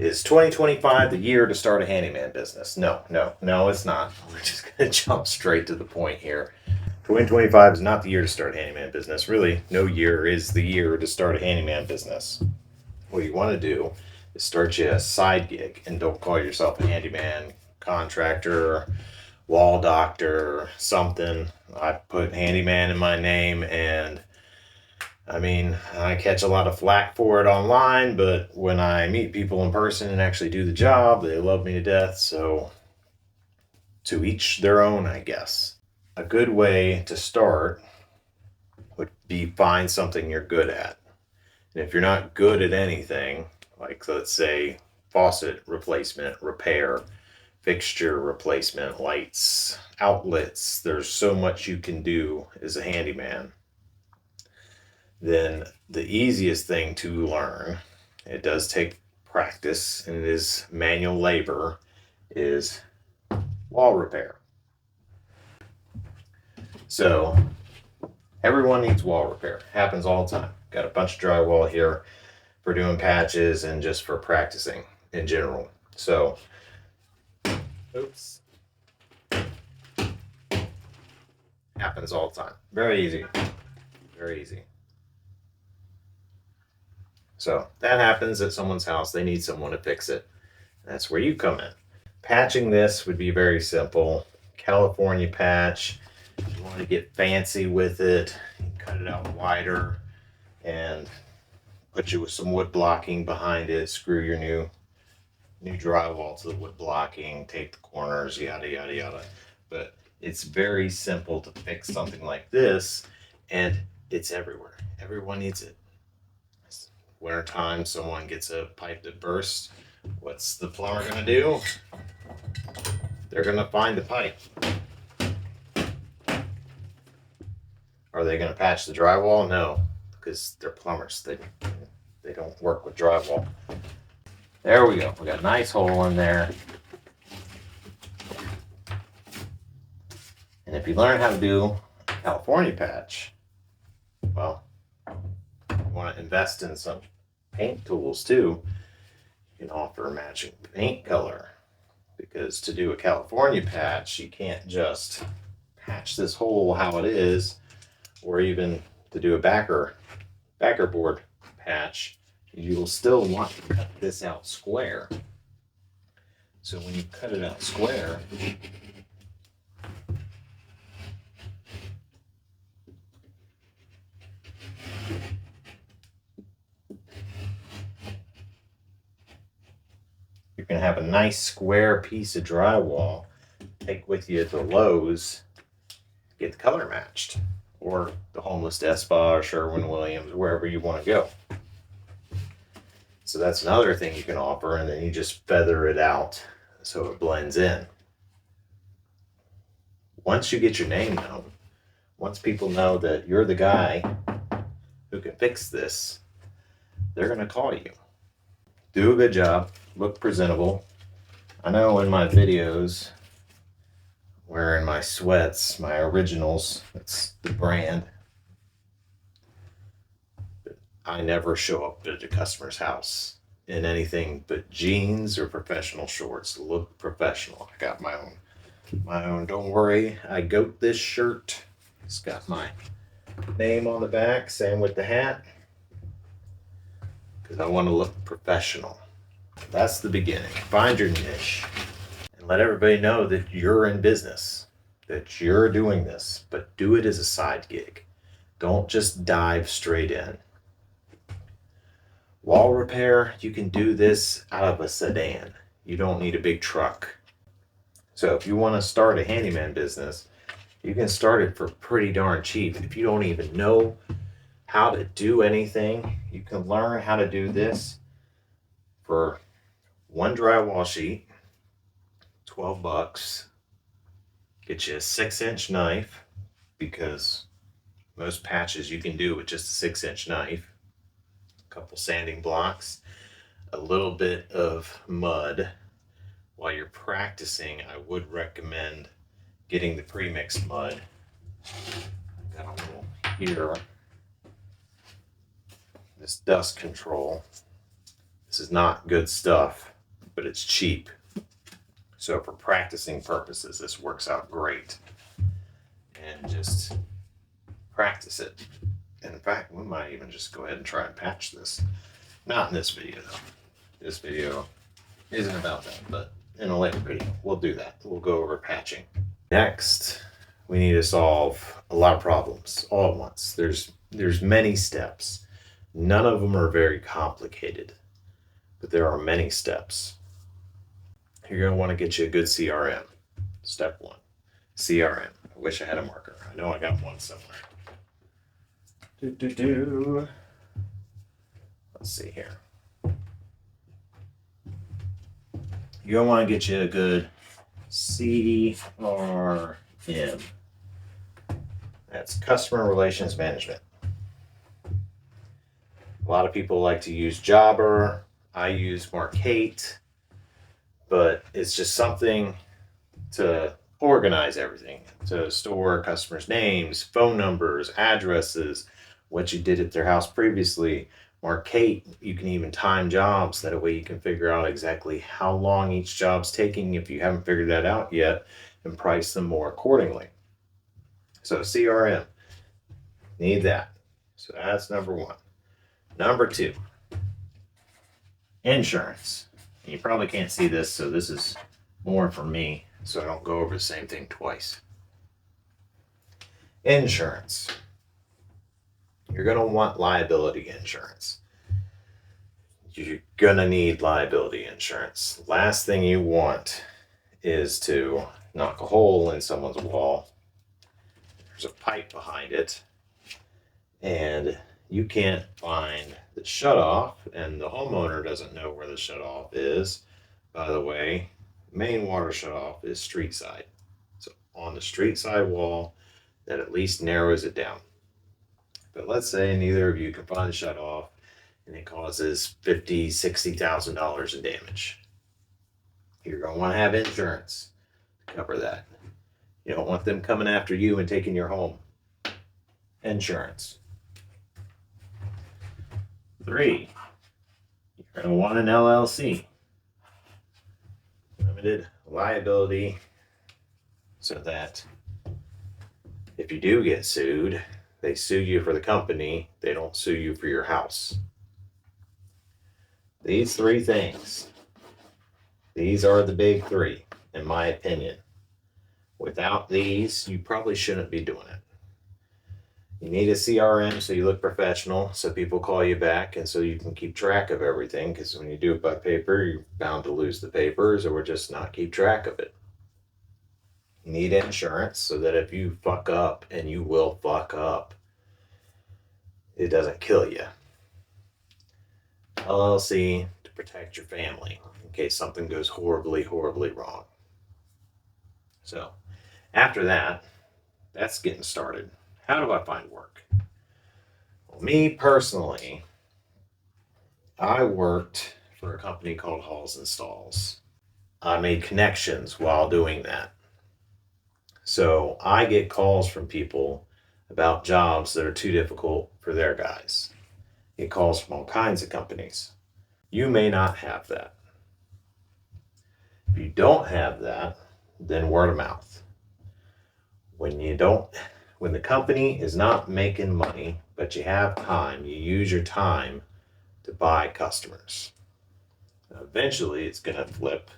Is 2025 the year to start a handyman business? No, no, no, it's not. We're just going to jump straight to the point here. 2025 is not the year to start a handyman business. Really, no year is the year to start a handyman business. What you want to do is start you a side gig and don't call yourself a handyman, contractor, wall doctor, something. I put handyman in my name, and I mean, I catch a lot of flack for it online, but when I meet people in person and actually do the job, they love me to death. So, to each their own, I guess. A good way to start would be find something you're good at. And if you're not good at anything, like let's say faucet replacement, repair, fixture replacement, lights, outlets, there's so much you can do as a handyman. Then the easiest thing to learn, it does take practice and it is manual labor, is wall repair. So everyone needs wall repair. Happens all the time. Got a bunch of drywall here for doing patches and just for practicing in general. So, oops. Happens all the time. Very easy. Very easy. So that happens at someone's house. They need someone to fix it. That's where you come in. Patching this would be very simple. California patch. If you want to get fancy with it, you cut it out wider and put you with some wood blocking behind it. Screw your new drywall to the wood blocking. Take the corners, yada yada yada. But it's very simple to fix something like this, and it's everywhere. Everyone needs it. Wintertime, someone gets a pipe that bursts. What's the plumber gonna do? They're gonna find the pipe. Are they gonna patch the drywall? No, because they're plumbers. They don't work with drywall. There we go. We got a nice hole in there. And if you learn how to do a California patch, well, you want to invest in some paint tools too. You can offer matching paint color, because to do a California patch, you can't just patch this hole how it is, or even to do a backer board patch, you'll still want to cut this out square. So when you cut it out square, you're going to have a nice square piece of drywall. Take with you to Lowe's, get the color matched, or the Homeless Death Spa or Sherwin-Williams, wherever you want to go. So that's another thing you can offer, and then you just feather it out so it blends in. Once you get your name known, once people know that you're the guy who can fix this, they're going to call you. Do a good job, look presentable. I know in my videos, wearing my sweats, my originals, that's the brand, I never show up at a customer's house in anything but jeans or professional shorts. Look professional. I got my own. Don't worry, I goat this shirt. It's got my name on the back, same with the hat, because I want to look professional. That's the beginning. Find your niche and let everybody know that you're in business, that you're doing this, but do it as a side gig. Don't just dive straight in. Wall repair, you can do this out of a sedan. You don't need a big truck. So if you want to start a handyman business, you can start it for pretty darn cheap. If you don't even know how to do anything, you can learn how to do this for one drywall sheet, $12. Get you a 6-inch knife, because most patches you can do with just a 6-inch knife. Couple sanding blocks, a little bit of mud. While you're practicing, I would recommend getting the pre-mixed mud. I've got a little here, this dust control. This is not good stuff, but it's cheap. So for practicing purposes, this works out great. And just practice it. And in fact, we might even just go ahead and try and patch this. Not in this video, though. This video isn't about that, but in a later video, we'll do that. We'll go over patching. Next, we need to solve a lot of problems all at once. There's many steps. None of them are very complicated, but there are many steps. You're going to want to get you a good CRM. Step one, CRM. I wish I had a marker. I know I got one somewhere. Let's see here. You're going to want to get you a good CRM. That's Customer Relations Management. A lot of people like to use Jobber. I use Markate, but it's just something to organize everything, to store customers' names, phone numbers, addresses, what you did at their house previously. Markate, you can even time jobs. That way you can figure out exactly how long each job's taking if you haven't figured that out yet, and price them more accordingly. So CRM, need that. So that's number one. Number two, insurance. You probably can't see this, so this is more for me, so I don't go over the same thing twice. Insurance. You're going to want liability insurance. You're going to need liability insurance. Last thing you want is to knock a hole in someone's wall. There's a pipe behind it, and you can't find the shutoff, and the homeowner doesn't know where the shutoff is. By the way, main water shutoff is street side. So on the street side wall, that at least narrows it down. But let's say neither of you can find the shutoff, and it causes $50,000, $60,000 in damage. You're going to want to have insurance to cover that. You don't want them coming after you and taking your home. Insurance. 3, you're going to want an LLC. Limited liability, so that if you do get sued, they sue you for the company, they don't sue you for your house. These 3 things, these are the big 3, in my opinion. Without these, you probably shouldn't be doing it. You need a CRM so you look professional, so people call you back, and so you can keep track of everything, because when you do it by paper, you're bound to lose the papers or just not keep track of it. You need insurance so that if you fuck up, and you will fuck up, it doesn't kill you. LLC to protect your family in case something goes horribly, horribly wrong. So after that, that's getting started. How do I find work? Well, me personally, I worked for a company called Halls and Stalls. I made connections while doing that. So I get calls from people about jobs that are too difficult for their guys. Get calls from all kinds of companies. You may not have that. If you don't have that, then word of mouth. When the company is not making money, but you have time, you use your time to buy customers. Eventually, it's going to flip,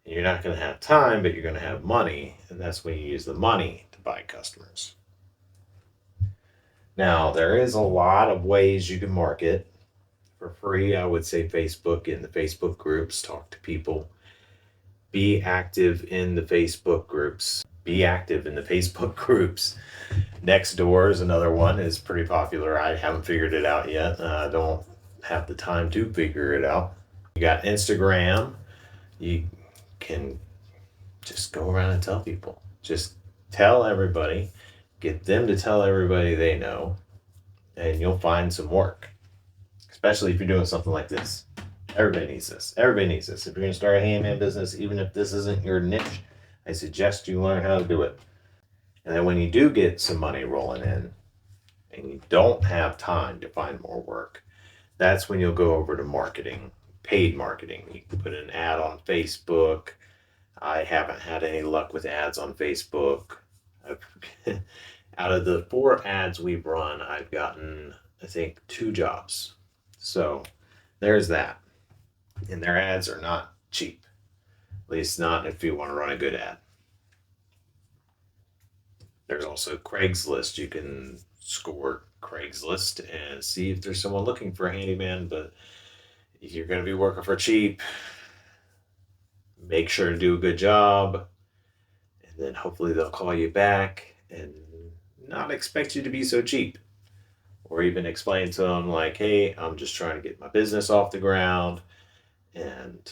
and you're not going to have time, but you're going to have money, and that's when you use the money to buy customers. Now, there is a lot of ways you can market. For free, I would say Facebook, in the Facebook groups, talk to people. Be active in the Facebook groups. Be active in the Facebook groups. Nextdoor is another one. It's pretty popular. I haven't figured it out yet. I don't have the time to figure it out. You got Instagram. You can just go around and tell people. Just tell everybody. Get them to tell everybody they know. And you'll find some work. Especially if you're doing something like this. Everybody needs this. Everybody needs this. If you're going to start a handyman business, even if this isn't your niche, I suggest you learn how to do it. And then when you do get some money rolling in, and you don't have time to find more work, that's when you'll go over to marketing. paid marketing. You can put an ad on Facebook. I haven't had any luck with ads on Facebook. Out of the 4 ads we've run, I've gotten, I think, 2 jobs. So there's that. And their ads are not cheap. At least not if you want to run a good ad. There's also Craigslist. You can score Craigslist and see if there's someone looking for a handyman, but you're going to be working for cheap. Make sure to do a good job, and then hopefully they'll call you back and not expect you to be so cheap. Or even explain to them, like, hey, I'm just trying to get my business off the ground, and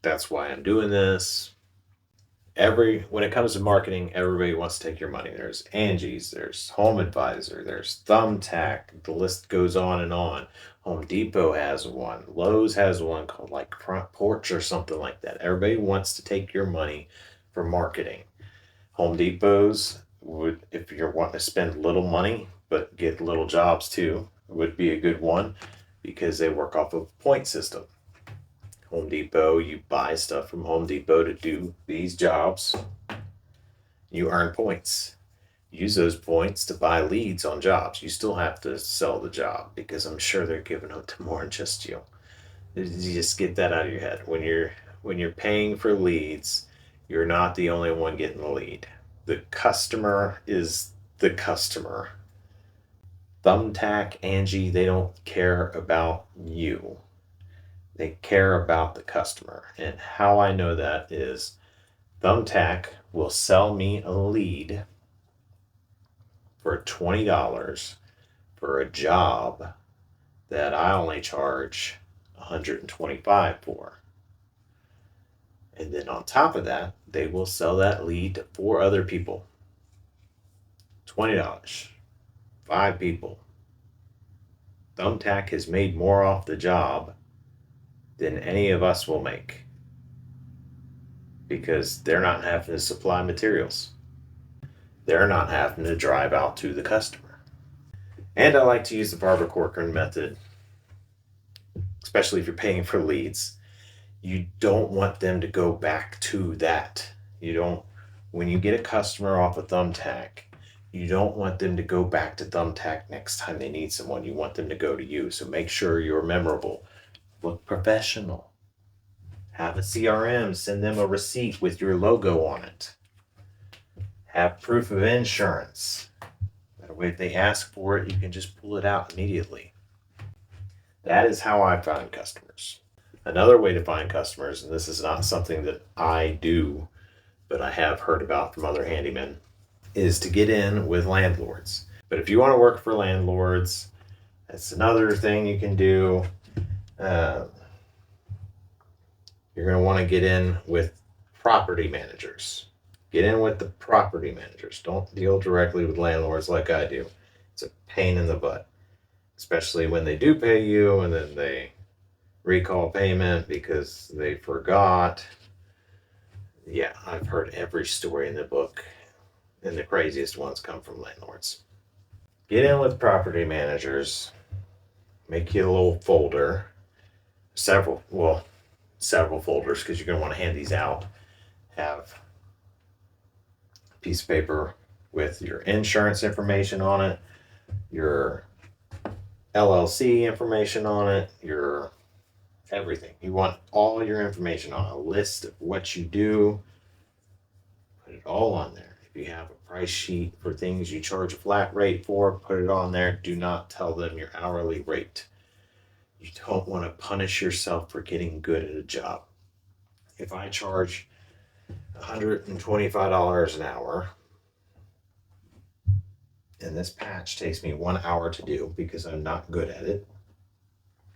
that's why I'm doing this. When it comes to marketing, everybody wants to take your money. There's Angie's, there's Home Advisor, there's Thumbtack. The list goes on and on. Home Depot has one. Lowe's has one called like Front Porch or something like that. Everybody wants to take your money for marketing. Home Depots would, if you're wanting to spend little money but get little jobs too, would be a good one because they work off of a point system. Home Depot, you buy stuff from Home Depot to do these jobs. You earn points. Use those points to buy leads on jobs. You still have to sell the job because I'm sure they're giving it to more than just you. You just get that out of your head. When you're paying for leads, you're not the only one getting the lead. The customer is the customer. Thumbtack, Angie, they don't care about you. They care about the customer. And how I know that is Thumbtack will sell me a lead for $20 for a job that I only charge $125 for. And then on top of that, they will sell that lead to 4 other people. $20. 5 people. Thumbtack has made more off the job than any of us will make because they're not having to supply materials. They're not having to drive out to the customer. And I like to use the Barbara Corcoran method, especially if you're paying for leads. You don't want them to go back to that. When you get a customer off of Thumbtack, you don't want them to go back to Thumbtack next time they need someone. You want them to go to you. So make sure you're memorable. Look professional. Have a CRM. Send them a receipt with your logo on it. Have proof of insurance. That way, if they ask for it, you can just pull it out immediately. That is how I find customers. Another way to find customers, and this is not something that I do, but I have heard about from other handymen, is to get in with landlords. But if you want to work for landlords, that's another thing you can do. You're going to want to get in with property managers. Get in with the property managers. Don't deal directly with landlords like I do. It's a pain in the butt, especially when they do pay you and then they recall payment because they forgot. Yeah, I've heard every story in the book, and the craziest ones come from landlords. Get in with property managers. Make you a little folder. Several folders because you're going to want to hand these out. Have a piece of paper with your insurance information on it, your LLC information on it, your everything. You want all your information on a list of what you do. Put it all on there. If you have a price sheet for things you charge a flat rate for, put it on there. Do not tell them your hourly rate. You don't want to punish yourself for getting good at a job. If I charge $125 an hour, and this patch takes me 1 hour to do because I'm not good at it,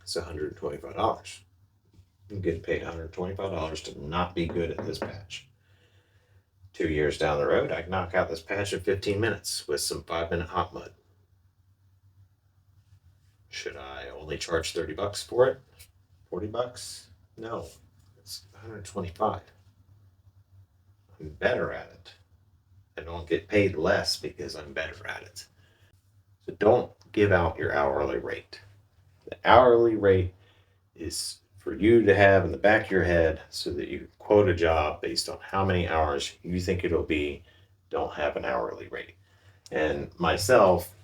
it's $125. I'm getting paid $125 to not be good at this patch. 2 years down the road, I can knock out this patch in 15 minutes with some 5-minute hot mud. Should I only charge $30 for it? $40? No, it's $125. I'm better at it. I don't get paid less because I'm better at it. So don't give out your hourly rate. The hourly rate is for you to have in the back of your head so that you quote a job based on how many hours you think it'll be. Don't have an hourly rate. And myself,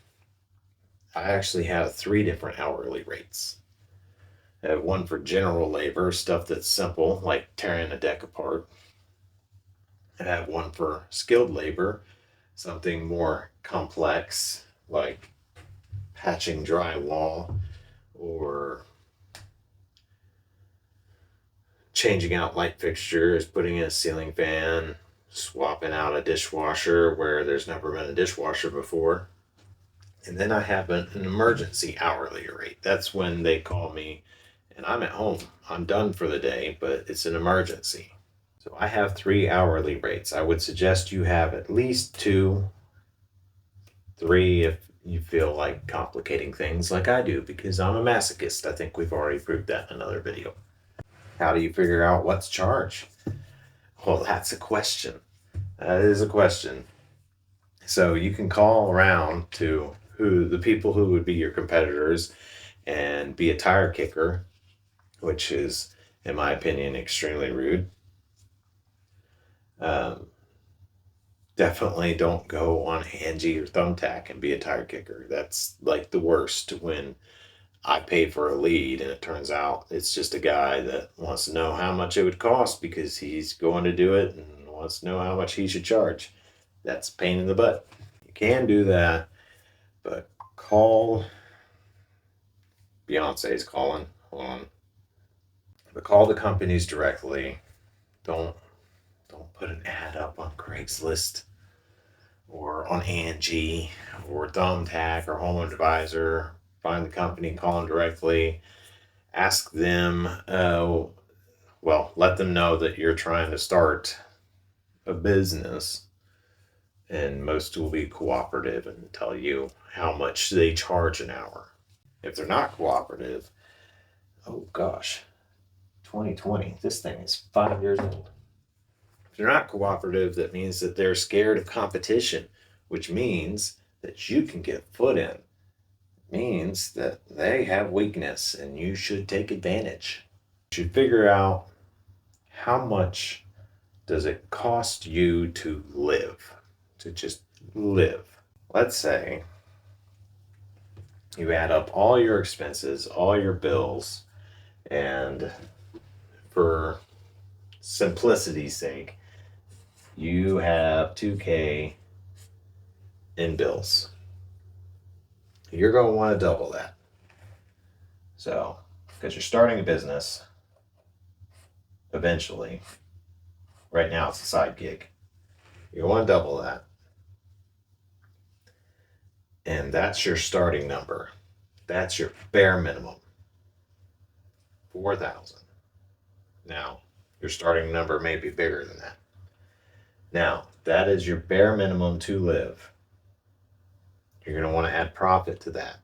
I actually have 3 different hourly rates. I have one for general labor, stuff that's simple, like tearing a deck apart. I have one for skilled labor, something more complex, like patching drywall or changing out light fixtures, putting in a ceiling fan, swapping out a dishwasher where there's never been a dishwasher before. And then I have an emergency hourly rate. That's when they call me and I'm at home. I'm done for the day, but it's an emergency. So I have 3 hourly rates. I would suggest you have at least 2, 3 if you feel like complicating things like I do, because I'm a masochist. I think we've already proved that in another video. How do you figure out what's charged? Well, that's a question. That is a question. So you can call around to the people who would be your competitors and be a tire kicker, which is, in my opinion, extremely rude. Definitely don't go on Angie or Thumbtack and be a tire kicker. That's like the worst, when I pay for a lead and it turns out it's just a guy that wants to know how much it would cost because he's going to do it and wants to know how much he should charge. That's a pain in the butt. You can do that, but call. Beyonce's calling. Hold on. But call the companies directly. Don't put an ad up on Craigslist or on Angie or Thumbtack or Home Advisor. Find the company, call them directly. Ask them, let them know that you're trying to start a business, and most will be cooperative and tell you how much they charge an hour. If they're not cooperative, oh gosh, 2020, this thing is 5 years old. If they're not cooperative, that means that they're scared of competition, which means that you can get foot in. It means that they have weakness and you should take advantage. You should figure out how much does it cost you to live, to just live. Let's say you add up all your expenses, all your bills, and for simplicity's sake, you have $2,000 in bills. You're going to want to double that. So, because you're starting a business eventually, right now it's a side gig, you want to double that. And that's your starting number. That's your bare minimum. 4,000. Now, your starting number may be bigger than that. Now, that is your bare minimum to live. You're going to want to add profit to that,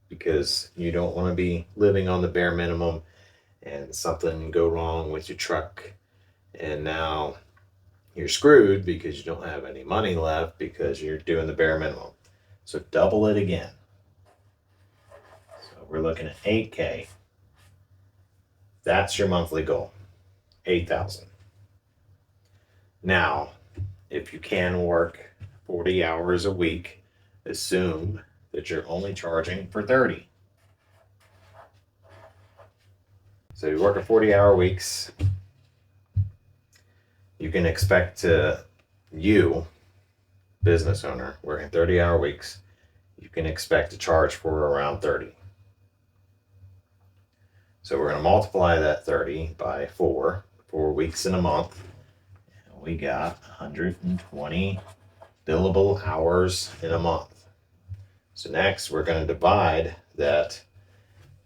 because you don't want to be living on the bare minimum and something go wrong with your truck and now you're screwed because you don't have any money left because you're doing the bare minimum. So double it again. So we're looking at $8,000. That's your monthly goal, 8,000. Now, if you can work 40 hours a week, assume that you're only charging for 30. So you work 40-hour weeks, you can expect you, business owner, working 30-hour weeks, you can expect to charge for around 30. So we're going to multiply that 30 by 4 weeks in a month. And we got 120 billable hours in a month. So next we're going to divide that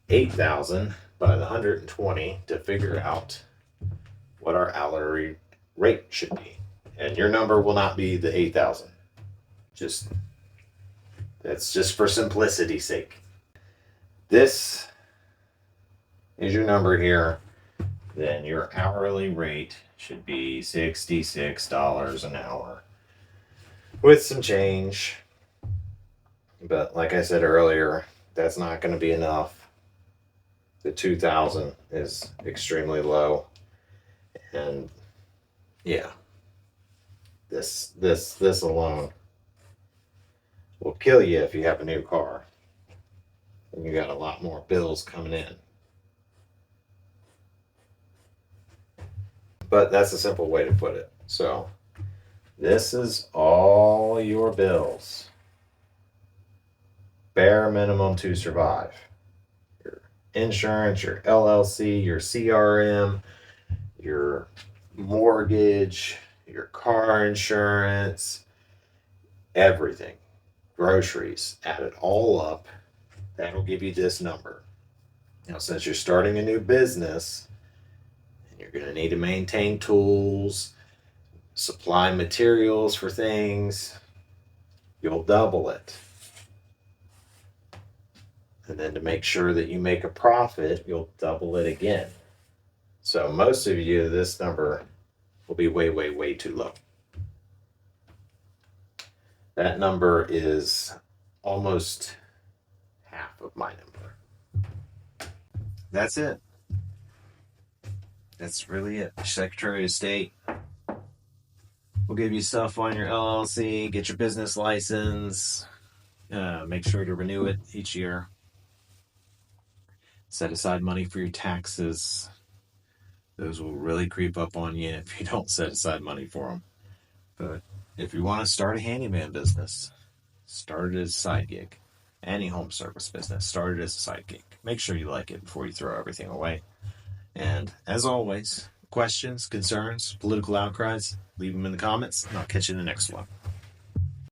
8,000 by the 120 to figure out what our hourly rate should be. And your number will not be the 8,000. That's just for simplicity's sake. This is your number here. Then your hourly rate should be $66 an hour with some change. But like I said earlier, that's not going to be enough. The 2000 is extremely low, and yeah, this alone will kill you if you have a new car, and you got a lot more bills coming in. But that's a simple way to put it. So this is all your bills, bare minimum to survive. Your insurance, your LLC, your CRM, your mortgage, your car insurance, everything, groceries, add it all up. That'll give you this number. Now, since you're starting a new business and you're going to need to maintain tools, supply materials for things, you'll double it. And then to make sure that you make a profit, you'll double it again. So most of you, this number will be way, way, way too low. That number is almost half of my number. That's it. That's really it. Secretary of State will give you stuff on your LLC, get your business license, make sure to renew it each year. Set aside money for your taxes. Those will really creep up on you if you don't set aside money for them. But if you want to start a handyman business, start it as a side gig. Any home service business, start it as a side gig. Make sure you like it before you throw everything away. And as always, questions, concerns, political outcries, leave them in the comments, and I'll catch you in the next one.